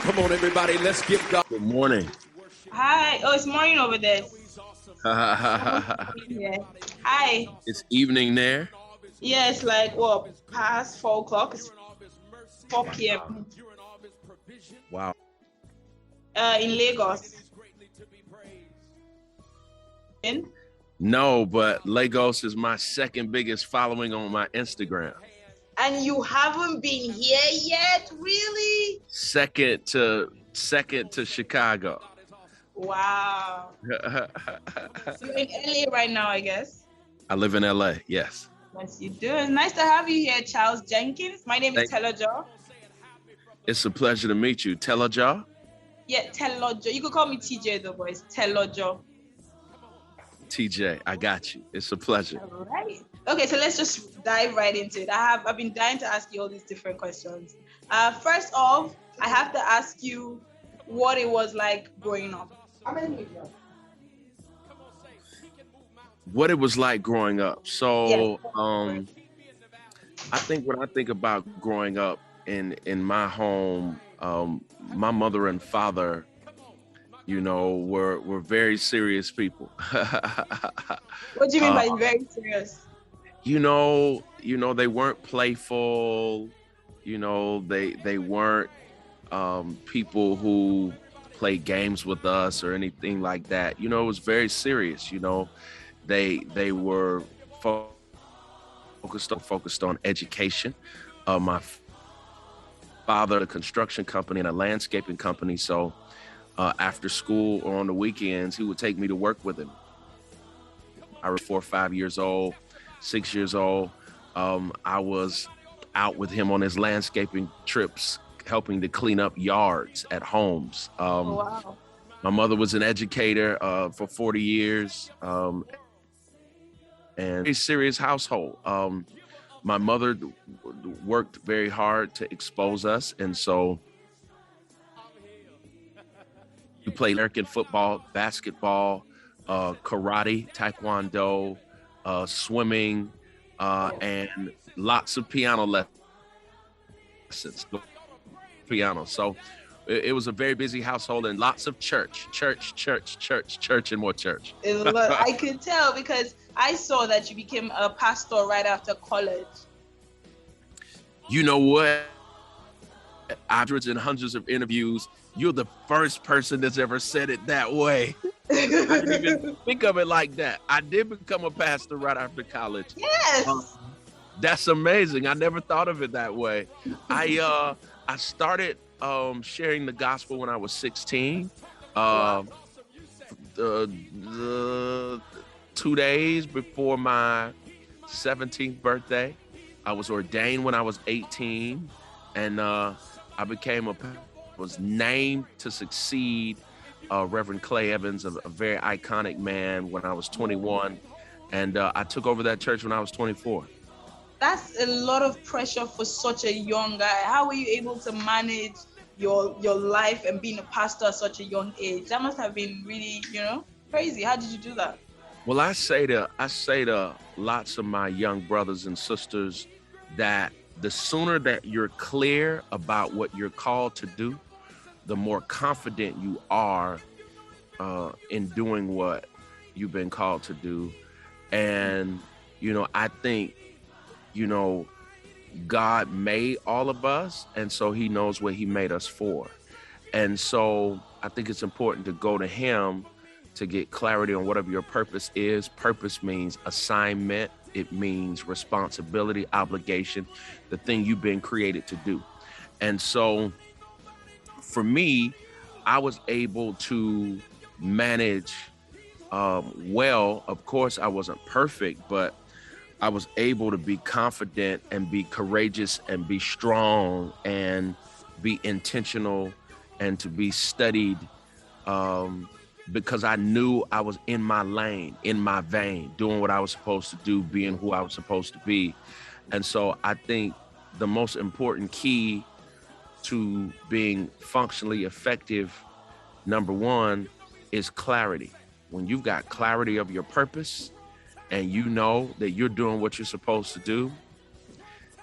Come on, everybody, let's give God. Good morning. Hi. Oh, it's morning over there. Yeah. Hi. It's evening there. Yeah, it's like what past 4 o'clock. It's 4 p.m. Wow. In Lagos. In? No, but Lagos is my second biggest following on my Instagram. And you haven't been here yet, really? Second to Chicago. Wow. You're in LA right now, I guess. I live in LA, yes. Yes, you do. It's nice to have you here, Charles Jenkins. My name is Telojo. It's a pleasure to meet you. Telojo? Yeah, Telojo. You could call me TJ though, boys. Telojo. TJ, I got you. It's a pleasure. All right. Okay, so let's just dive right into it. I've been dying to ask you all these different questions. First off, I have to ask you what it was like growing up. What it was like growing up. So, Yeah. I think when I think about growing up in my home, my mother and father, you know, were very serious people. What do you mean by very serious? You know, they weren't playful. You know, they weren't people who played games with us or anything like that. You know, it was very serious. You know, they were focused on education. My father, a construction company and a landscaping company, so after school or on the weekends, he would take me to work with him. I was 4 or 5 years old, 6 years old. I was out with him on his landscaping trips, helping to clean up yards at homes. Wow. My mother was an educator for 40 years, and a serious household. My mother worked very hard to expose us, and so we played American football, basketball, karate, taekwondo, swimming, and lots of piano lessons. Piano. So it was a very busy household and lots of church, and more church. I could tell because I saw that you became a pastor right after college. You know what? Hundreds and hundreds of interviews. You're the first person that's ever said it that way. I didn't even think of it like that. I did become a pastor right after college. Yes. That's amazing. I never thought of it that way. I started sharing the gospel when I was 16. The 2 days before my 17th birthday. I was ordained when I was 18, and I was named to succeed Reverend Clay Evans, a very iconic man, when I was 21, and I took over that church when I was 24. That's a lot of pressure for such a young guy. How were you able to manage your life and being a pastor at such a young age? That must have been really, crazy. How did you do that? Well, I say to lots of my young brothers and sisters that the sooner that you're clear about what you're called to do, the more confident you are in doing what you've been called to do. And, I think, God made all of us, and so he knows what he made us for. And so I think it's important to go to him to get clarity on whatever your purpose is. Purpose means assignment. It means responsibility, obligation, the thing you've been created to do. And so for me, I was able to manage well. Of course, I wasn't perfect, but I was able to be confident and be courageous and be strong and be intentional and to be studied because I knew I was in my lane, in my vein, doing what I was supposed to do, being who I was supposed to be. And so I think the most important key to being functionally effective, number one, is clarity. When you've got clarity of your purpose and you know that you're doing what you're supposed to do,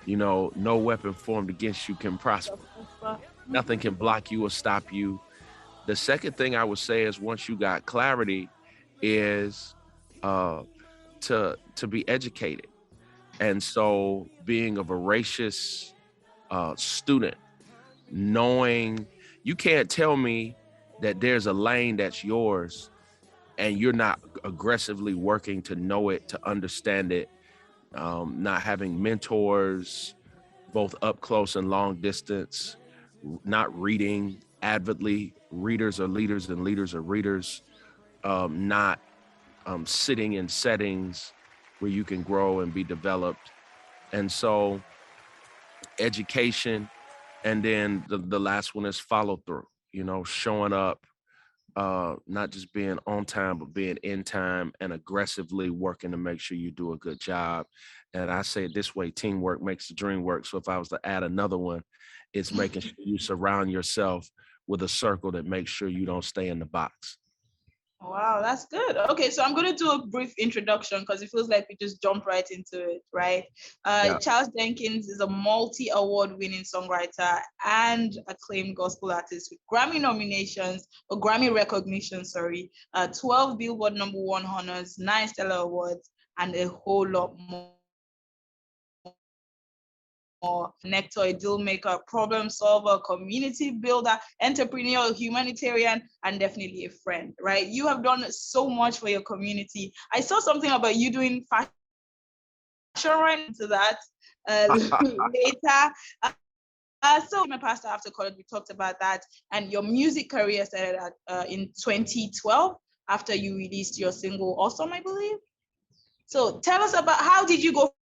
no weapon formed against you can prosper. Nothing can block you or stop you. The second thing I would say is once you got clarity, is uh, to be educated. And so being a voracious student, knowing you can't tell me that there's a lane that's yours and you're not aggressively working to know it, to understand it, not having mentors, both up close and long distance, not reading avidly. Readers are leaders and leaders are readers, not sitting in settings where you can grow and be developed. And so education, and then the last one is follow through, showing up, not just being on time, but being in time and aggressively working to make sure you do a good job. And I say it this way, teamwork makes the dream work. So if I was to add another one, it's making sure you surround yourself with a circle that makes sure you don't stay in the box. Wow, that's good. Okay, so I'm going to do a brief introduction because it feels like we just jumped right into it, right? Yeah. Charles Jenkins is a multi-award winning songwriter and acclaimed gospel artist with Grammy nominations, or Grammy recognition, sorry, 12 Billboard #1 honors, 9 Stellar Awards, and a whole lot more. Connector, a deal maker, problem solver, community builder, entrepreneur, humanitarian, and definitely a friend, right? You have done so much for your community. I saw something about you doing fashion right into that later. So my pastor after college, we talked about that, and your music career started in 2012 after you released your single Awesome, I believe. So tell us about how did you go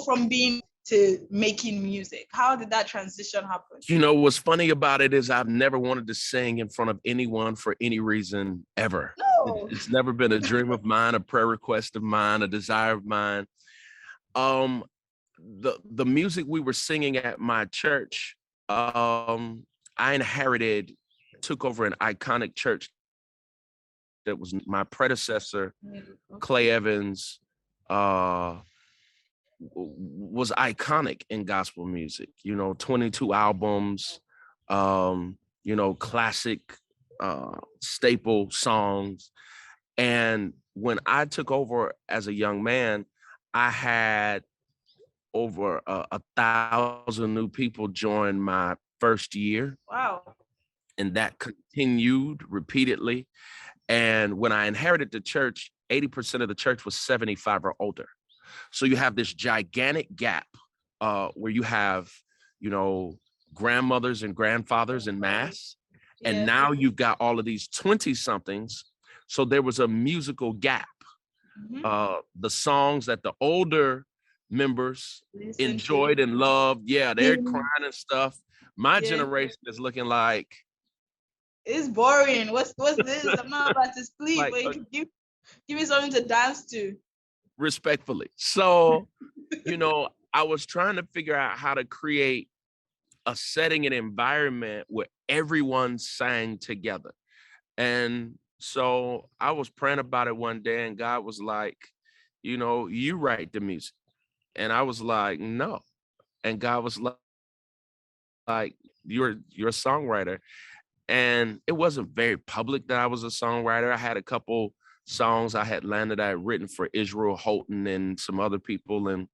from being to making music? How did that transition happen? What's funny about it is I've never wanted to sing in front of anyone for any reason ever. No. It's never been a dream of mine, a prayer request of mine, a desire of mine. The music we were singing at my church, I inherited, took over an iconic church that was my predecessor, Clay Evans, was iconic in gospel music, 22 albums, classic, staple songs. And when I took over as a young man, I had over 1,000 new people join my first year. Wow. And that continued repeatedly. And when I inherited the church, 80% of the church was 75 or older. So you have this gigantic gap where you have, grandmothers and grandfathers in mass. Yeah. And now you've got all of these 20 somethings. So there was a musical gap. Mm-hmm. The songs that the older members enjoyed and loved. Yeah, they're crying and stuff. My generation is looking like, it's boring. What's this? I'm not about to sleep. Like, but you can give me something to dance to. Respectfully. So, I was trying to figure out how to create a setting and environment where everyone sang together. And so I was praying about it one day, and God was like, you write the music. And I was like, no. And God was like, you're a songwriter. And it wasn't very public that I was a songwriter. I had a couple songs I had landed, I had written for Israel Houghton and some other people.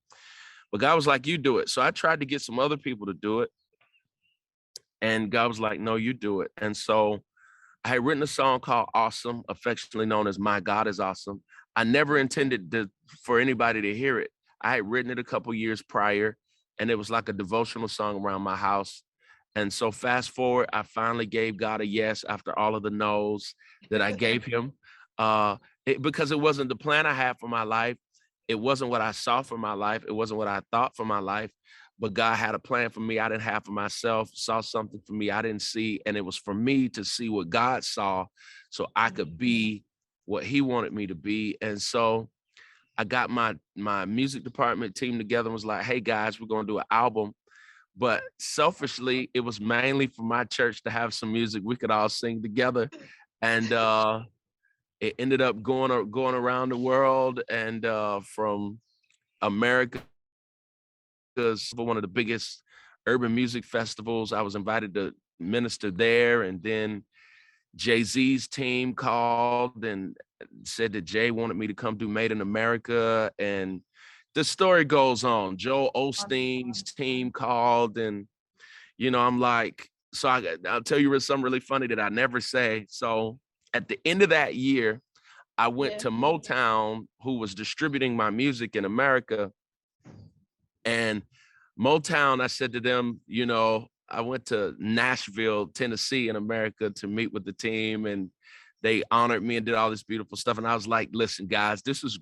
But God was like, you do it. So I tried to get some other people to do it. And God was like, no, you do it. And so I had written a song called Awesome, affectionately known as My God is Awesome. I never intended for anybody to hear it. I had written it a couple years prior, and it was like a devotional song around my house. And so fast forward, I finally gave God a yes after all of the no's that I gave him, because it wasn't the plan I had for my life. It wasn't what I saw for my life. It wasn't what I thought for my life. But God had a plan for me I didn't have for myself, saw something for me I didn't see. And it was for me to see what God saw so I could be what he wanted me to be. And so I got my music department team together and was like, hey, guys, we're going to do an album. But selfishly, it was mainly for my church to have some music we could all sing together. And it ended up going around the world, and from America, because one of the biggest urban music festivals. I was invited to minister there, and then Jay-Z's team called and said that Jay wanted me to come do Made in America, and the story goes on. Joel Osteen's team called, and I'm like, so I'll tell you something really funny that I never say. So at the end of that year, I went to Motown, who was distributing my music in America. And Motown, I said to them, I went to Nashville, Tennessee in America to meet with the team, and they honored me and did all this beautiful stuff. And I was like, listen, guys, this is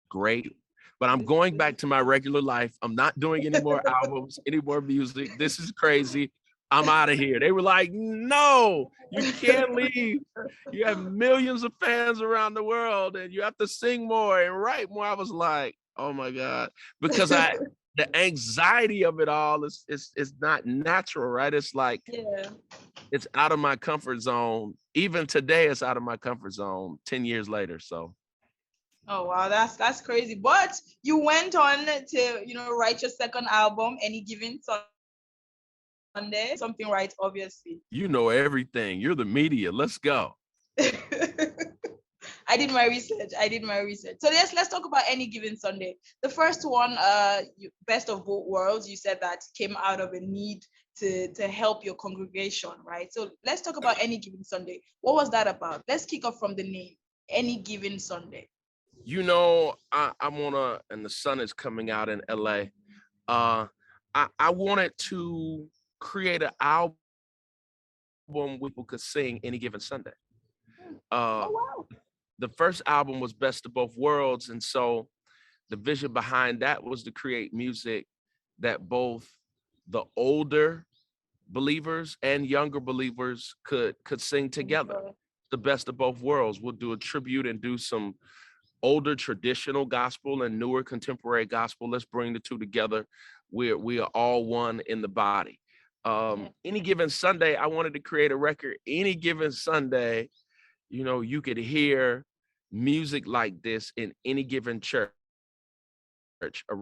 great, but I'm going back to my regular life. I'm not doing any more albums, any more music. This is crazy. I'm out of here. They were like, no, you can't leave. You have millions of fans around the world and you have to sing more and write more. I was like, oh my God, because the anxiety of it all is not natural, right? It's like, it's out of my comfort zone. Even today, it's out of my comfort zone 10 years later. So. Oh wow, that's crazy. But you went on to, write your second album, Any Given Sunday. Something right, obviously. You know everything. You're the media. Let's go. I did my research. So let's talk about Any Given Sunday. The first one, Best of Both Worlds, you said that came out of a need to help your congregation, right? So let's talk about Any Given Sunday. What was that about? Let's kick off from the name, Any Given Sunday. I wanna, and the sun is coming out in LA. I wanted to create an album where people could sing any given Sunday. Wow. The first album was Best of Both Worlds, and so the vision behind that was to create music that both the older believers and younger believers could sing together. The best of both worlds. We'll do a tribute and do some older traditional gospel and newer contemporary gospel. Let's bring the two together. We are all one in the body. Any given Sunday, I wanted to create a record. Any given Sunday, you could hear music like this in any given church.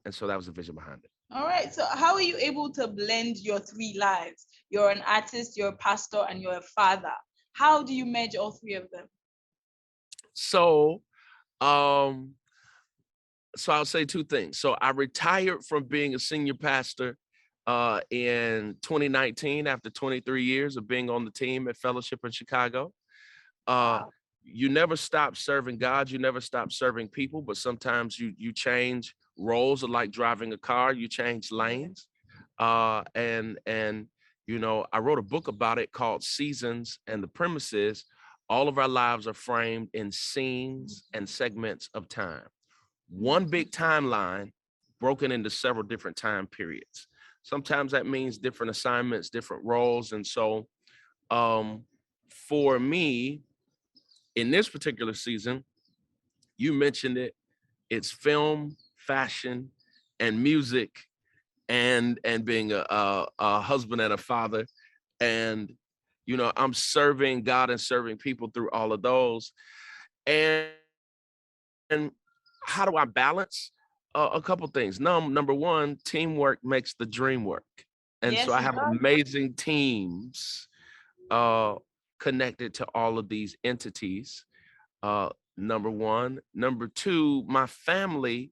And so that was the vision behind it. All right. So how are you able to blend your three lives? You're an artist, you're a pastor, and you're a father. How do you merge all three of them? So I'll say two things. So I retired from being a senior pastor in 2019 after 23 years of being on the team at Fellowship in Chicago. Wow. You never stop serving God. You never stop serving people, but sometimes you change roles. Like driving a car, you change lanes. And I wrote a book about it called Seasons, and the premise is all of our lives are framed in scenes and segments of time. One big timeline broken into several different time periods. Sometimes that means different assignments, different roles. And so for me, in this particular season, you mentioned it, it's film, fashion, and music, and being a husband and a father. And, I'm serving God and serving people through all of those. And how do I balance? A couple things. Number one, teamwork makes the dream work. And so I have amazing teams connected to all of these entities. Number one. Number two, my family,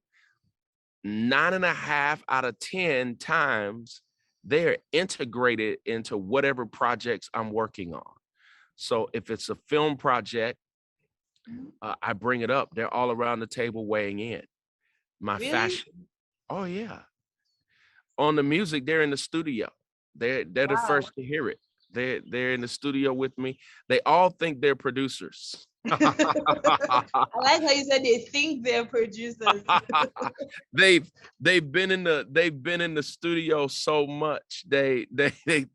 9.5 out of 10 times, they're integrated into whatever projects I'm working on. So if it's a film project, I bring it up. They're all around the table weighing in. My fashion. Oh yeah. On the music, they're in the studio. They're the first to hear it. They're in the studio with me. They all think they're producers. I like how you said they think they're producers. they've been in the studio so much. They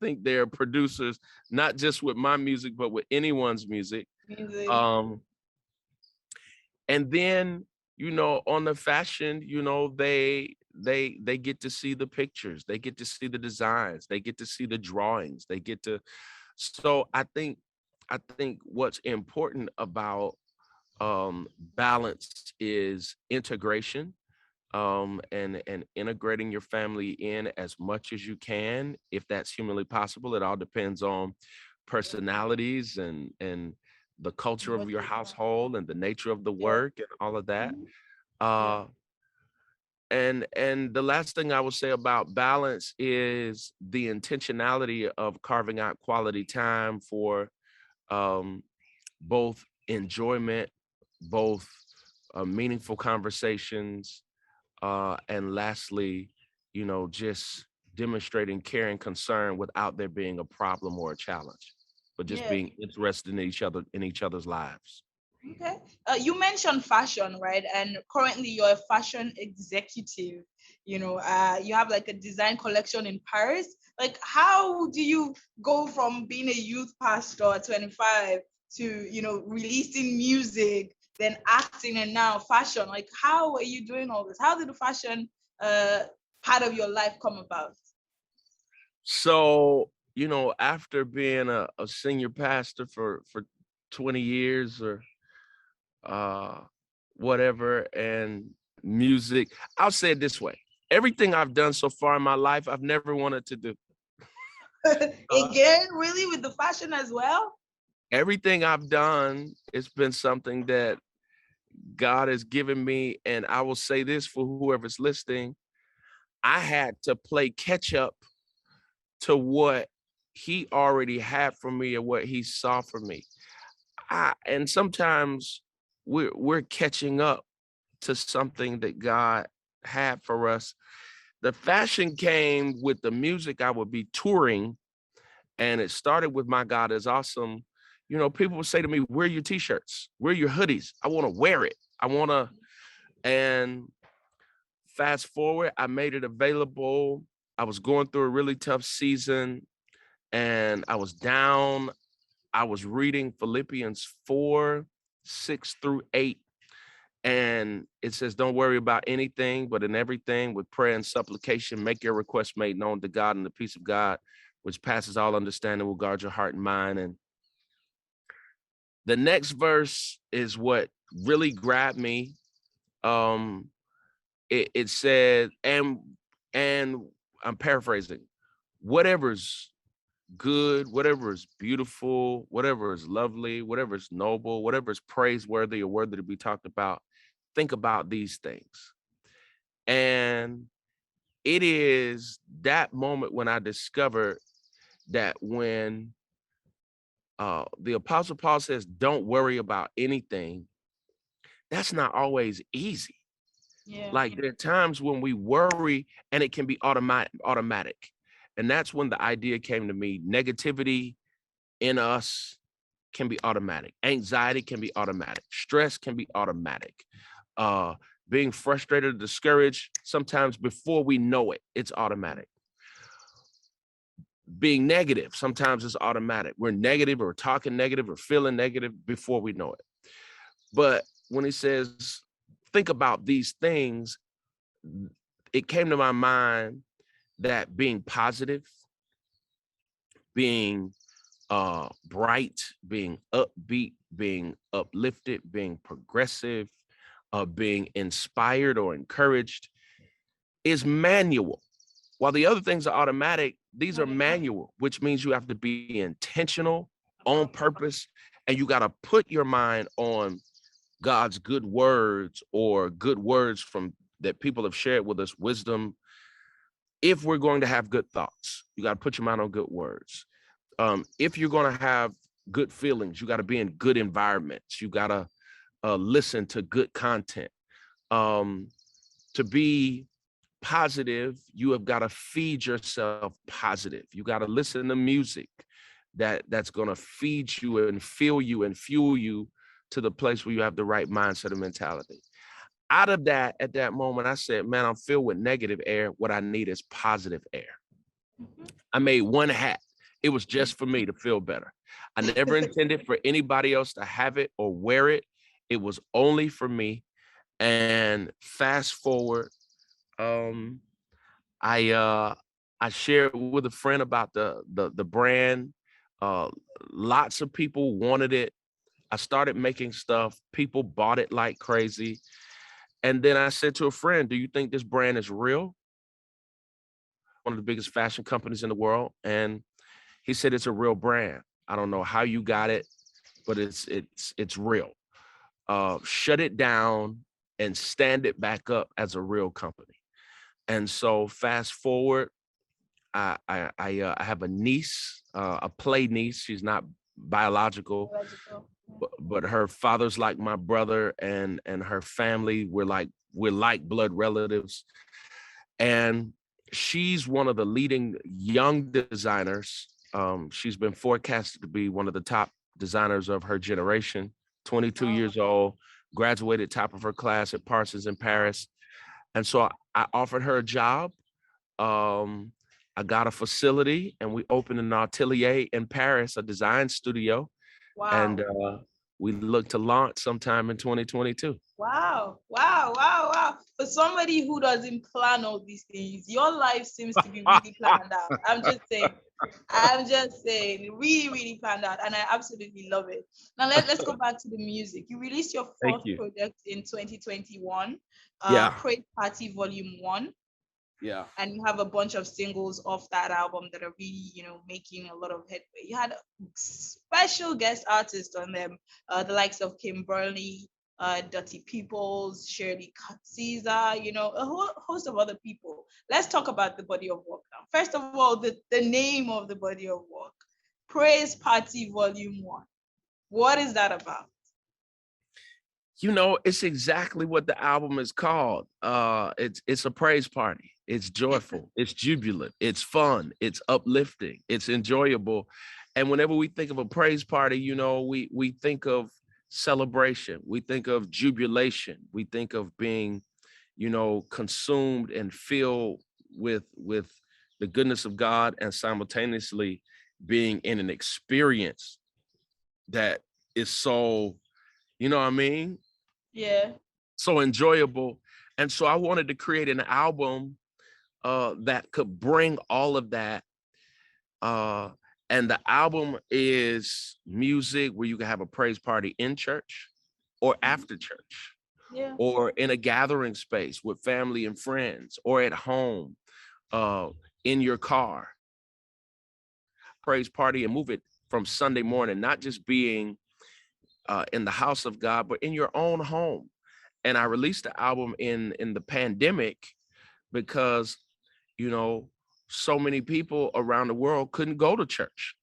think they're producers, not just with my music, but with anyone's music. And then, on the fashion, they get to see the pictures, they get to see the designs, they get to see the drawings, so I think what's important about balance is integration. and integrating your family in as much as you can, if that's humanly possible. It all depends on personalities and the culture of your Budget. household and the nature of the Yeah. work and all of that. Mhm. Yeah. Uh, and the last thing I would say about balance is the intentionality of carving out quality time for um, both enjoyment, both meaningful conversations, and lastly, just demonstrating care and concern without there being a problem or a challenge, but just Yeah. being interested in each other's lives. Okay. You mentioned fashion, right? And currently you're a fashion executive. You have like a design collection in Paris. Like, how do you go from being a youth pastor at 25 to, releasing music, then acting, and now fashion? Like, how are you doing all this? How did the fashion uh, part of your life come about? So, after being a senior pastor for 20 years or uh whatever, and music, I'll say it this way. Everything I've done so far in my life, I've never wanted to do. Uh, Again, really, with the fashion as well? Everything I've done, it's been something that God has given me. And I will say this for whoever's listening, I had to play catch up to what he already had for me and what he saw for me. And sometimes we're catching up to something that God had for us. The fashion came with the music I would be touring, and it started with My God is Awesome. People would say to me, "Where are your t-shirts? Where are your hoodies? I want to wear it. I want to." And fast forward, I made it available. I was going through a really tough season and I was down. I was reading Philippians 4:6-8. And it says, "Don't worry about anything, but in everything with prayer and supplication, make your requests made known to God, and the peace of God, which passes all understanding, will guard your heart and mind." And the next verse is what really grabbed me. Um, it said, and I'm paraphrasing, whatever's good, whatever is beautiful, whatever is lovely, whatever is noble, whatever is praiseworthy or worthy to be talked about, think about these things. And it is that moment when I discovered that when the Apostle Paul says, "Don't worry about anything," that's not always easy. Yeah. Like, there are times when we worry and it can be automatic. And that's when the idea came to me. Negativity in us can be automatic. Anxiety can be automatic. Stress can be automatic. Uh, Being frustrated or discouraged, sometimes before we know it, it's automatic. Being negative, sometimes it's automatic. We're negative or talking negative or feeling negative before we know it. But when he says, think about these things, it came to my mind that being positive, being bright, being upbeat, being uplifted, being progressive, being inspired or encouraged is manual. While the other things are automatic, these are manual, which means you have to be intentional, on purpose, and you got to put your mind on God's good words or good words from that people have shared with us, wisdom. If we're going to have good thoughts, you got to put your mind on good words. If you're going to have good feelings, you got to be in good environments. You got to listen to good content. Um, to be positive, you have got to feed yourself positive. You got to listen to music that's going to feed you and fill you and fuel you to the place where you have the right mindset and mentality. Out of that, at that moment, I said, man, I'm filled with negative air. What I need is positive air. I made one hat. It was just for me to feel better. I never intended for anybody else to have it or wear it. It was only for me. And fast forward, um, I uh, I shared with a friend about the brand. Uh, Lots of people wanted it. I started making stuff. People bought it like crazy. And then I said to a friend, do you think this brand is real? One of the biggest fashion companies in the world. And he said, it's a real brand. I don't know how you got it, but it's real. Shut it down and stand it back up as a real company. And so fast forward, I have a niece, a play niece. She's not biological, Biological. but her father's like my brother, and her family, we're like blood relatives. And she's one of the leading young designers. She's been forecasted to be one of the top designers of her generation. 22 Wow. years old, graduated top of her class at Parsons in Paris. And so I offered her a job. um, I got a facility, and we opened an atelier in Paris, a design studio, and Wow. we look to launch sometime in 2022. Wow. Wow. Wow. Wow. For somebody who doesn't plan all these things, your life seems to be really planned out. I'm just saying. I'm just saying, really, really planned out, and I absolutely love it. Now let's go back to the music. You released your Thank fourth you. project in 2021, Yeah, Praise Party Volume 1, yeah. and you have a bunch of singles off that album that are really, making a lot of headway. You had special guest artists on them, the likes of Kimberly, Dirty Peoples, Shirley Caesar, a whole host of other people. Let's talk about the body of work now. First of all, the name of the body of work, Praise Party Volume 1. What is that about? It's exactly what the album is called. It's a praise party. It's joyful, it's jubilant, it's fun, it's uplifting, it's enjoyable. And whenever we think of a praise party, we think of celebration, we think of jubilation, we think of being, consumed and filled with the goodness of God, and simultaneously being in an experience that is so, you know what I mean? Yeah. So enjoyable. And so I wanted to create an album that could bring all of that. Uh, and the album is music where you can have a praise party in church or Mhm. after church Yeah. or in a gathering space with family and friends or at home, uh, in your car. Praise party and move it from Sunday morning, not just being in the house of God, but in your own home. And I released the album in the pandemic because, you know, so many people around the world couldn't go to church.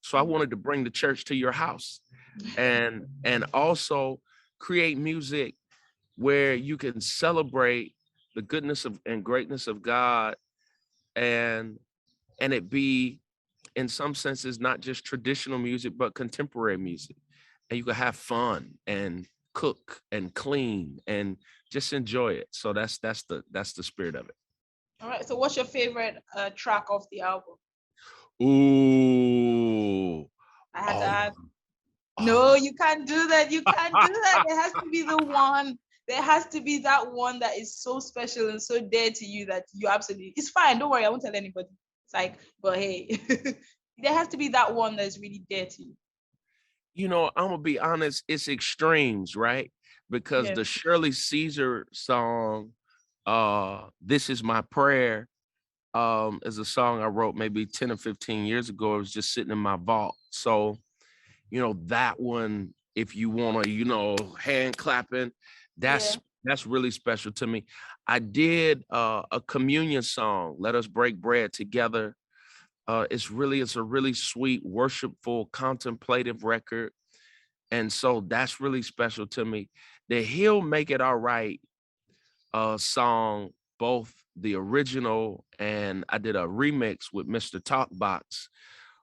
So I wanted to bring the church to your house, and also create music where you can celebrate the goodness of and greatness of God, and it be, in some senses, not just traditional music but contemporary music, and you can have fun and cook and clean and just enjoy it. So that's the spirit of it. All right. So, what's your favorite track of the album? Ooh. I had to Oh, ask. No, oh. you can't do that. You can't do that. There has to be the one. There has to be that one that is so special and so dear to you that you absolutely. It's fine. Don't worry. I won't tell anybody. It's like, but hey, there has to be that one that's really dear to you. I'm gonna be honest, it's extremes, right? Because Yeah. the Shirley Caesar song, This Is My Prayer, is a song I wrote maybe 10 or 15 years ago. It was just sitting in my vault. So, that one, if you wanna, hand clapping, Yeah. that's really special to me. I did a communion song, Let Us Break Bread Together. It's a really sweet, worshipful, contemplative record. And so that's really special to me. The He'll Make It All Right song, both the original, and I did a remix with Mr. Talkbox,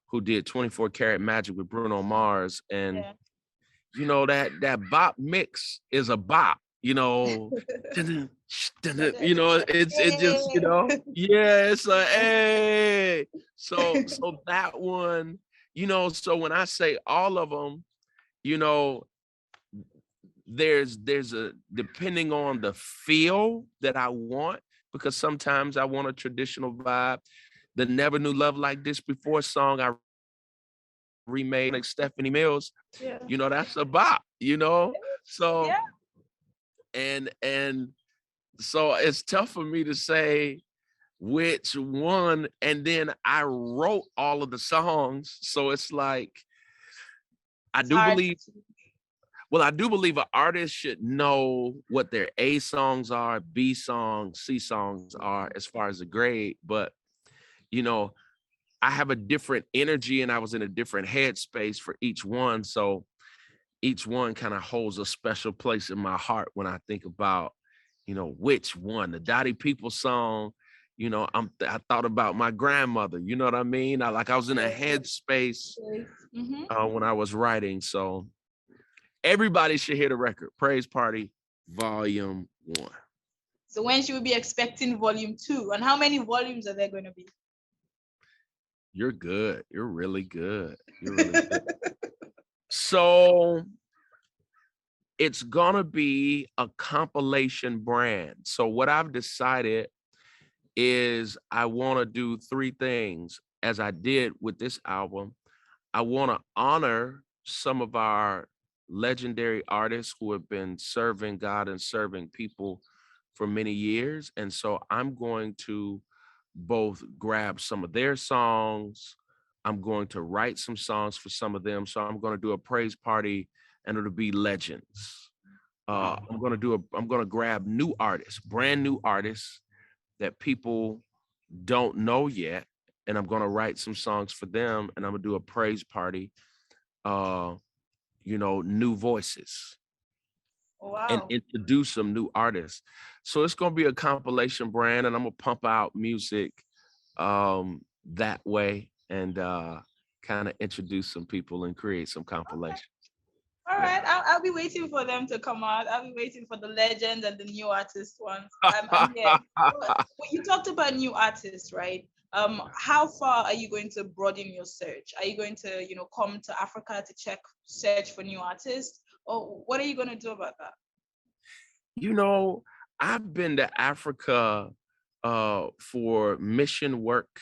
who did 24 Karat Magic with Bruno Mars. And Yeah. that bop mix is a bop, dun-dun, dun-dun, it just, Yeah. yeah, it's a hey. So that one, so when I say all of them, you know, there's a, depending on the feel that I want, because sometimes I want a traditional vibe. The Never Knew Love Like This Before song I remade like Stephanie Mills, Yeah. that's a bop. So Yeah. and So it's tough for me to say which one. And then I wrote all of the songs. So it's like, I It's do hard. believe, well, I do believe an artist should know what their A songs are, B songs, C songs are as far as the grade. But, you know, I have a different energy and I was in a different headspace for each one. So each one kind of holds a special place in my heart when I think about, which one. The Dottie People song, I thought about my grandmother, you know what I mean? I was in a headspace Mm-hmm. when I was writing. So everybody should hear the record. Praise Party, Volume 1. So when should we be expecting volume 2? And how many volumes are there going to be? You're good. You're really good. You're really good. So it's gonna be a compilation brand. So what I've decided is I want to do three things as I did with this album. I want to honor some of our legendary artists who have been serving God and serving people for many years. And so I'm going to both grab some of their songs. I'm going to write some songs for some of them. So I'm going to do a praise party and it'll be legends. I'm going to grab new artists, brand new artists that people don't know yet. And I'm going to write some songs for them and I'm going to do a praise party, new voices. And Wow. introduce some new artists. So it's going to be a compilation brand and I'm going to pump out music that way and kind of introduce some people and create some compilation. All right, I'll be waiting for them to come out. I'll be waiting for the legends and the new artist ones. I'm here. But you talked about new artists, right? How far are you going to broaden your search? Are you going to, come to Africa to search for new artists, or what are you going to do about that? I've been to Africa for mission work.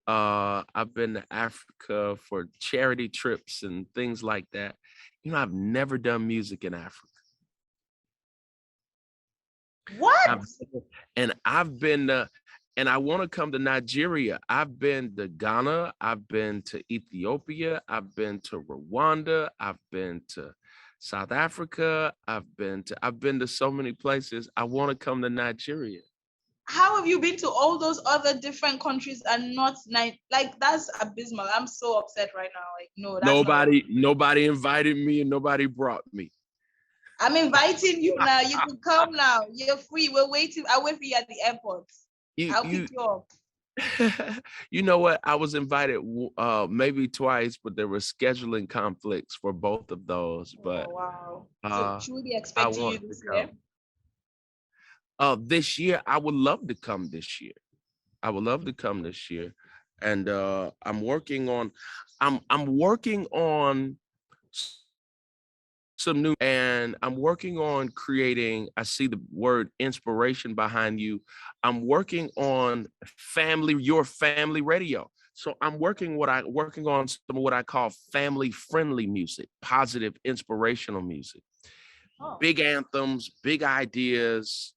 I've been to Africa for charity trips and things like that. I've never done music in Africa. What? I've been to, and I want to come to Nigeria. I've been to Ghana. I've been to Ethiopia. I've been to Rwanda. I've been to South Africa. I've been to so many places. I want to come to Nigeria. How have you been to all those other different countries and not like that's abysmal? I'm so upset right now. Like, no, that's nobody invited me and nobody brought me. I'm inviting you now. You can come now. You're free. We're waiting. I'll wait for you at the airport. I'll pick you up. You know what? I was invited maybe twice, but there were scheduling conflicts for both of those. But wow. So should we be expecting you this year? This year, I would love to come this year. I would love to come this year. And I'm working on some new, and I'm working on creating, I see the word inspiration behind you. I'm working on your family radio. So I'm working on some of what I call family friendly music, positive, inspirational music, big anthems, big ideas,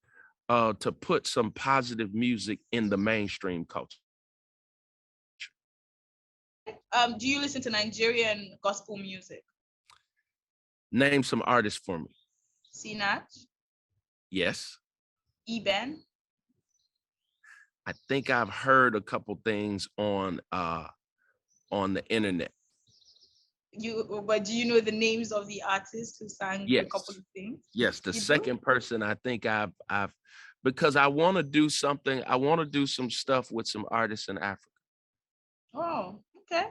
to put some positive music in the mainstream culture. Do you listen to Nigerian gospel music? Name some artists for me. Sinach? Yes. Eben? I think I've heard a couple things on the internet. But do you know the names of the artists who sang a couple of things? Yes, the second person I think I've because I want to do something. I want to do some stuff with some artists in Africa. Oh, okay.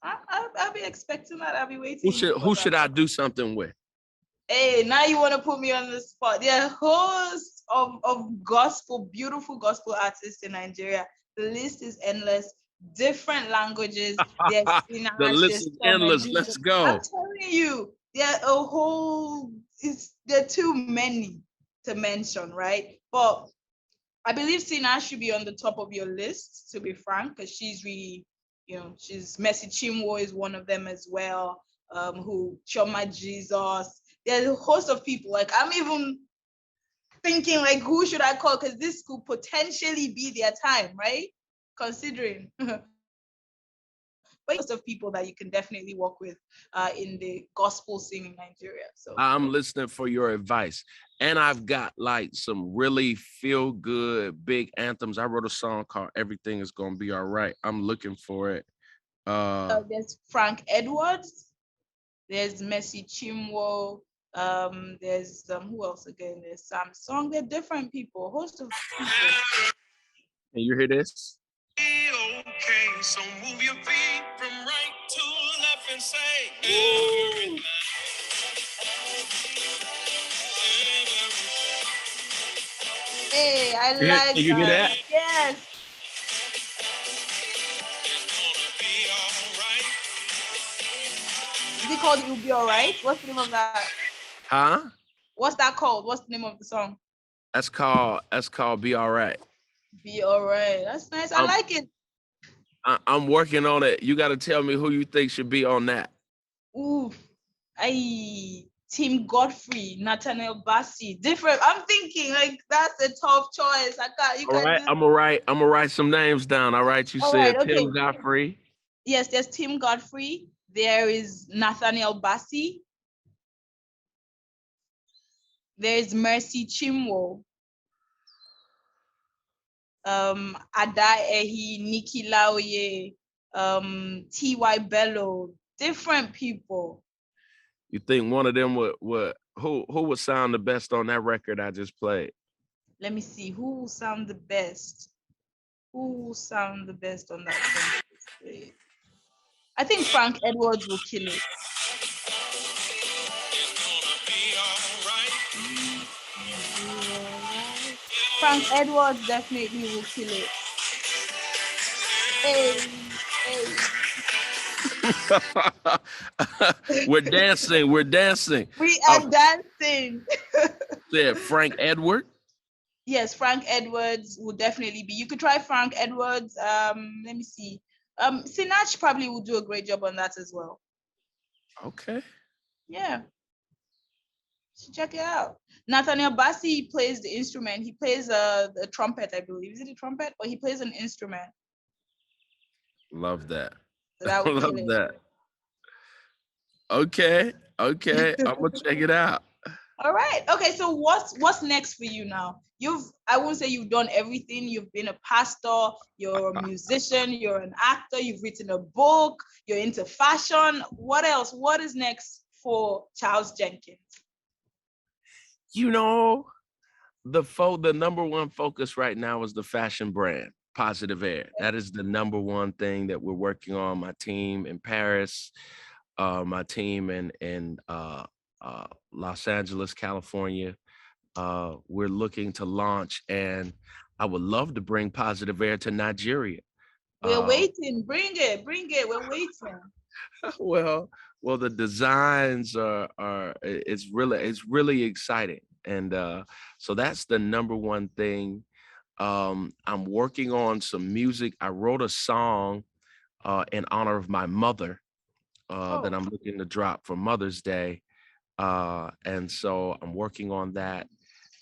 I'll be expecting that. I'll be waiting. Who should I do something with? Hey, now you want to put me on the spot. There are hosts of gospel, beautiful gospel artists in Nigeria. The list is endless. Different languages. The list is endless. Let's go. I'm telling you, there are too many to mention, right? But I believe Sina should be on the top of your list, to be frank, because she's really, she's Mercy Chinwo is one of them as well. Who Choma Jesus. There's a host of people. Like thinking like, who should I call? Because this could potentially be their time, right? Considering. But most of people that you can definitely work with in the gospel scene in Nigeria. So I'm listening for your advice. And I've got like some really feel good big anthems. I wrote a song called Everything Is Gonna Be All Right. I'm looking for it. there's Frank Edwards, there's Mercy Chinwo, there's who else again? There's Sam Song. They're different people, host of people. Can you hear this? Okay, so move your feet from right to left and say. Hey, I like Can you hear that. that? Yes. Is it called You'll Be Alright? What's the name of that? Huh? What's that called? What's the name of the song? That's called Be All Right. Be Alright. That's nice. I like it. I'm working on it. You got to tell me who you think should be on that. Ooh, Tim Godfrey, Nathaniel Bassey. Different. I'm thinking like that's a tough choice. I can't. You All can right, do. I'm gonna write some names down. All right, you All right. said Okay. Tim Godfrey. Yes, there's Tim Godfrey. There is Nathaniel Bassey. There is Mercy Chinwo. Ada Ehi, Nikki Lauye, T.Y. Bello. Different people. You think one of them would who would sound the best on that record I just played? Let me see who will sound the best. Who will sound the best on that song? I think Frank Edwards will kill it. Frank Edwards definitely will kill it. Hey. We're dancing. We are dancing. Said Frank Edward. Yes, Frank Edwards will definitely be. You could try Frank Edwards. Let me see. Sinach probably will do a great job on that as well. Okay. Yeah. So check it out. Nathaniel Bassey plays the instrument. He plays the trumpet, I believe. Is it a trumpet? Or he plays an instrument. Love that. So that would Love that. Okay. I'm gonna check it out. All right. Okay. So what's next for you now? I won't say you've done everything. You've been a pastor, you're a musician, you're an actor, you've written a book, you're into fashion. What else? What is next for Charles Jenkins? You know, the number one focus right now is the fashion brand, Positive Air. That is the number one thing that we're working on. My team in Paris, my team in Los Angeles, California. We're looking to launch, and I would love to bring Positive Air to Nigeria. We're waiting. Bring it. We're waiting. Well, the designs are it's really exciting, and so that's the number one thing. I'm working on some music. I wrote a song in honor of my mother that I'm looking to drop for Mother's Day, and so I'm working on that.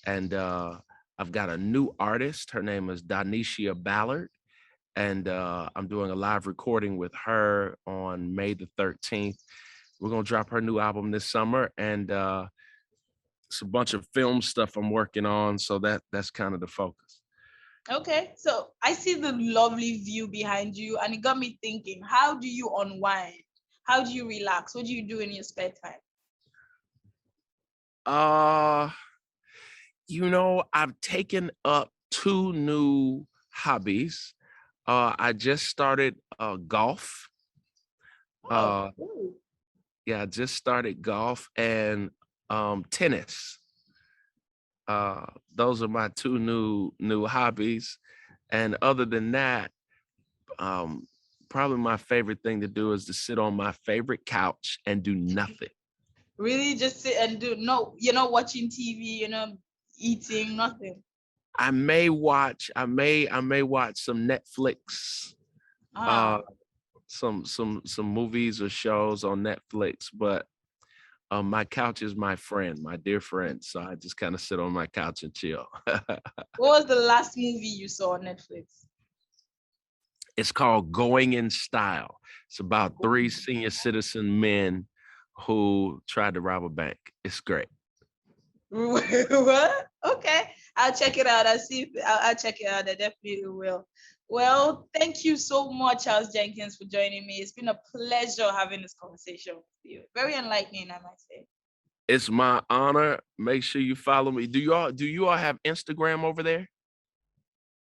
And I've got a new artist. Her name is Donisha Ballard. And I'm doing a live recording with her on May the 13th. We're going to drop her new album this summer. And it's a bunch of film stuff I'm working on. So that's kind of the focus. Okay. So I see the lovely view behind you. And it got me thinking, how do you unwind? How do you relax? What do you do in your spare time? I've taken up 2 new hobbies. I just started golf. I just started golf and tennis. Those are my 2 new hobbies. And other than that, probably my favorite thing to do is to sit on my favorite couch and do nothing. Really, just sit and do you're not watching TV, you're not eating, nothing. I may watch some Netflix, some movies or shows on Netflix, but My couch is my friend, my dear friend. So I just kind of sit on my couch and chill. What was the last movie you saw on Netflix? It's called Going in Style. It's about 3 senior citizen men who tried to rob a bank. It's great. What? Okay, I'll check it out. I'll check it out. I definitely will. Well, thank you so much, Charles Jenkins, for joining me. It's been a pleasure having this conversation with you. Very enlightening, I might say. It's my honor. Make sure you follow me. Do you all have Instagram over there?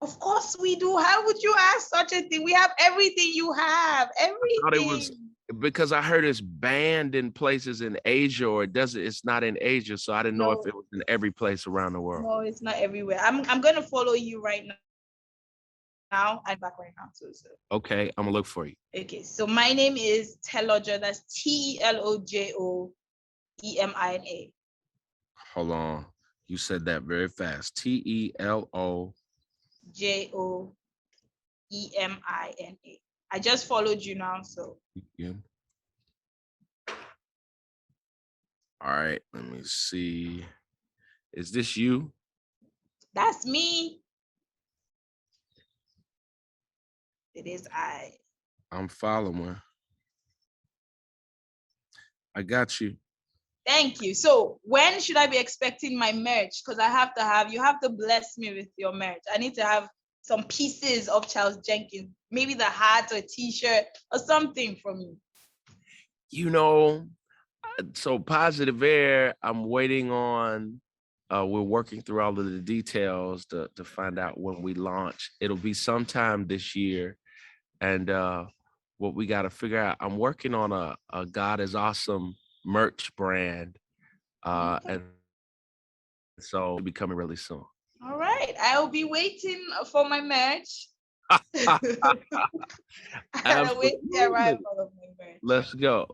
Of course we do. How would you ask such a thing? We have everything you have. I thought it was Everything. because I heard it's banned in places in Asia, or it's not in Asia. So I didn't know if No, it was in every place around the world. no, it's not everywhere. I'm gonna follow you right now. I'm back right now too. So. Okay, I'm gonna look for you. Okay, so my name is Telojo. That's TELOJOEMINA. Hold on. You said that very fast. TELO. JOEMINA. I just followed you now, so. Yeah. All right, let me see. Is this you? That's me. It is I. I'm following. I got you. Thank you. So when should I be expecting my merch? Because you have to bless me with your merch. I need to have some pieces of Charles Jenkins, maybe the hat or a t-shirt or something from you. So Positive Air, I'm waiting on, we're working through all of the details to find out when we launch. It'll be sometime this year. And what we got to figure out, I'm working on a God is Awesome merch brand. And so it'll be coming really soon. All right. I'll be waiting for my merch. I'll wait the arrival of my merch. Let's go.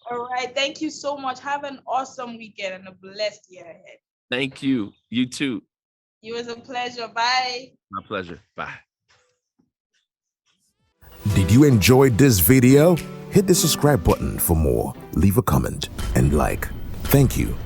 All right. Thank you so much. Have an awesome weekend and a blessed year ahead. Thank you. You too. It was a pleasure. Bye. My pleasure. Bye. Did you enjoy this video? Hit the subscribe button for more, leave a comment, and like. Thank you.